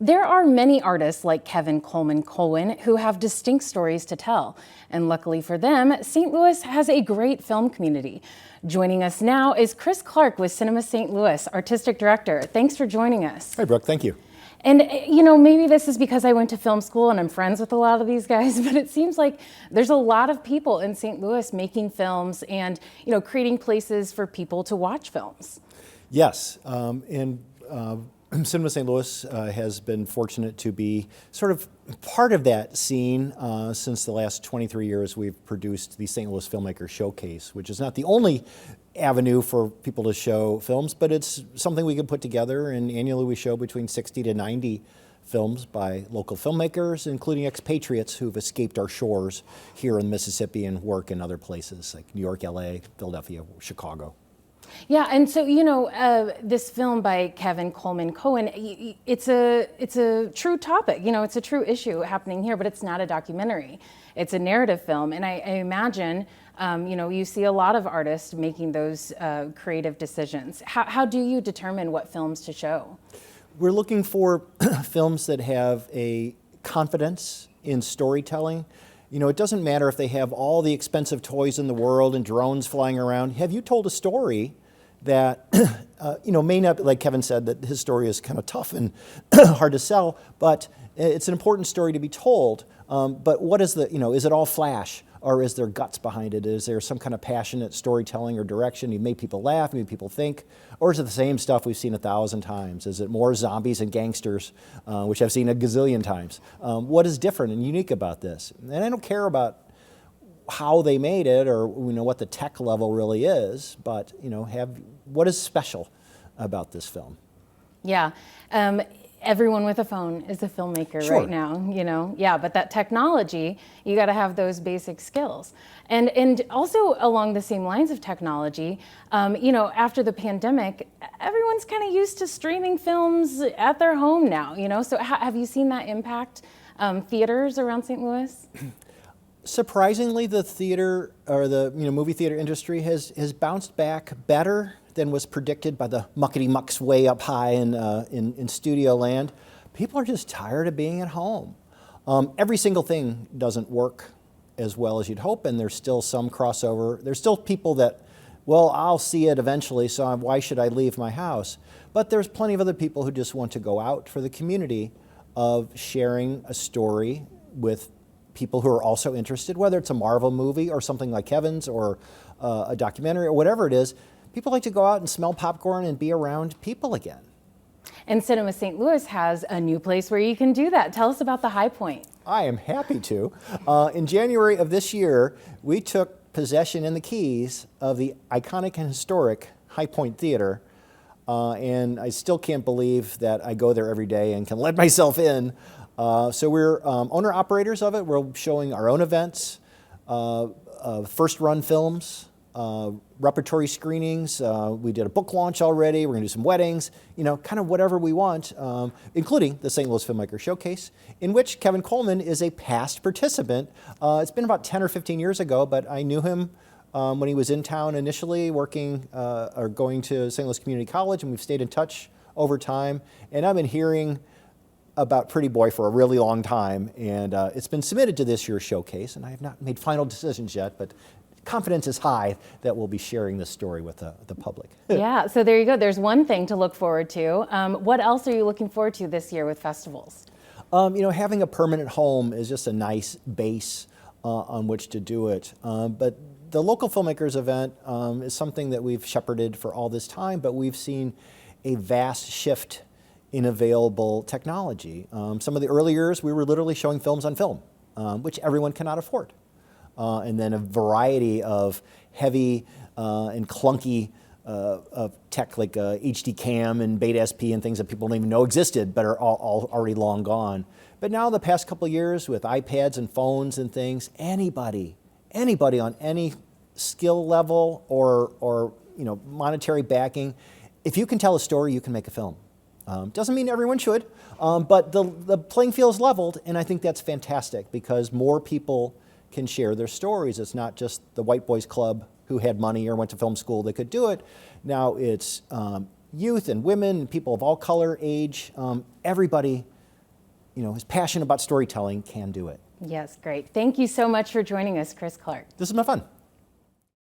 There are many artists like Kevin Coleman Cohen who have distinct stories to tell. And luckily for them, St. Louis has a great film community. Joining us now is Chris Clark with Cinema St. Louis, Artistic Director. Thanks for joining us. Hi, Brooke. Thank you. And, you know, maybe this is because I went to film school and I'm friends with a lot of these guys, but it seems like there's a lot of people in St. Louis making films and, you know, creating places for people to watch films. Yes, Cinema St. Louis has been fortunate to be sort of part of that scene since the last 23 years. We've produced the St. Louis Filmmaker Showcase, which is not the only avenue for people to show films, but it's something we can put together, and annually we show between 60 to 90 films by local filmmakers, including expatriates who've escaped our shores here in Mississippi and work in other places like New York, LA, Philadelphia, Chicago. Yeah, and so, you know, this film by Kevin Coleman Cohen, it's a true topic, you know, it's a true issue happening here, but it's not a documentary. It's a narrative film, and I imagine, you know, you see a lot of artists making those creative decisions. How do you determine what films to show? We're looking for films that have a confidence in storytelling. You know, it doesn't matter if they have all the expensive toys in the world and drones flying around. Have you told a story that, you know, may not, like Kevin said, that his story is kind of tough and hard to sell, but it's an important story to be told. But what is the, you know, is it all flash? Or is there guts behind it? Is there some kind of passionate storytelling or direction? You make people laugh, make people think? Or is it the same stuff we've seen 1,000 times? Is it more zombies and gangsters, which I've seen a gazillion times? What is different and unique about this? And I don't care about how they made it or, you know, what the tech level really is, but, you know, what is special about this film? Yeah. Everyone with a phone is a filmmaker Sure. right now, you know? Yeah, but that technology, you got to have those basic skills. And also along the same lines of technology, you know, after the pandemic, everyone's kind of used to streaming films at their home now, you know? So have you seen that impact theaters around St. Louis? Surprisingly, the theater or the movie theater industry has bounced back better than was predicted by the muckety-mucks way up high in studio land. People are just tired of being at home. Every single thing doesn't work as well as you'd hope, and there's still some crossover. There's still people that, well, I'll see it eventually, so why should I leave my house? But there's plenty of other people who just want to go out for the community of sharing a story with people who are also interested, whether it's a Marvel movie or something like Kevin's or a documentary or whatever it is. People like to go out and smell popcorn and be around people again. And Cinema St. Louis has a new place where you can do that. Tell us about the High Point. I am happy to. In January of this year, we took possession and the keys of the iconic and historic High Point Theater. And I still can't believe that I go there every day and can let myself in. So we're owner-operators of it. We're showing our own events, first-run films, repertory screenings. We did a book launch already. We're going to do some weddings, you know, kind of whatever we want, including the St. Louis Filmmaker Showcase, in which Kevin Coleman is a past participant. It's been about 10 or 15 years ago, but I knew him when he was in town initially working or going to St. Louis Community College, and we've stayed in touch over time. And I've been hearing about Pretty Boy for a really long time, and it's been submitted to this year's showcase, and I have not made final decisions yet, but confidence is high that we'll be sharing this story with the public. Yeah, so there you go. There's one thing to look forward to. What else are you looking forward to this year with festivals? You know, having a permanent home is just a nice base on which to do it. But the local filmmakers event is something that we've shepherded for all this time, but we've seen a vast shift in available technology. Some of the early years, we were literally showing films on film, which everyone cannot afford. And then a variety of heavy and clunky of tech like HD Cam and Beta SP and things that people don't even know existed but are all already long gone. But now the past couple of years with iPads and phones and things, anybody on any skill level or you know, monetary backing, if you can tell a story, you can make a film. Doesn't mean everyone should, but the playing field is leveled, and I think that's fantastic because more people can share their stories. It's not just the white boys club who had money or went to film school that could do it. Now it's youth and women and people of all color, age, everybody is passionate about storytelling can do it. Yes, great. Thank you so much for joining us, Chris Clark. This has been fun.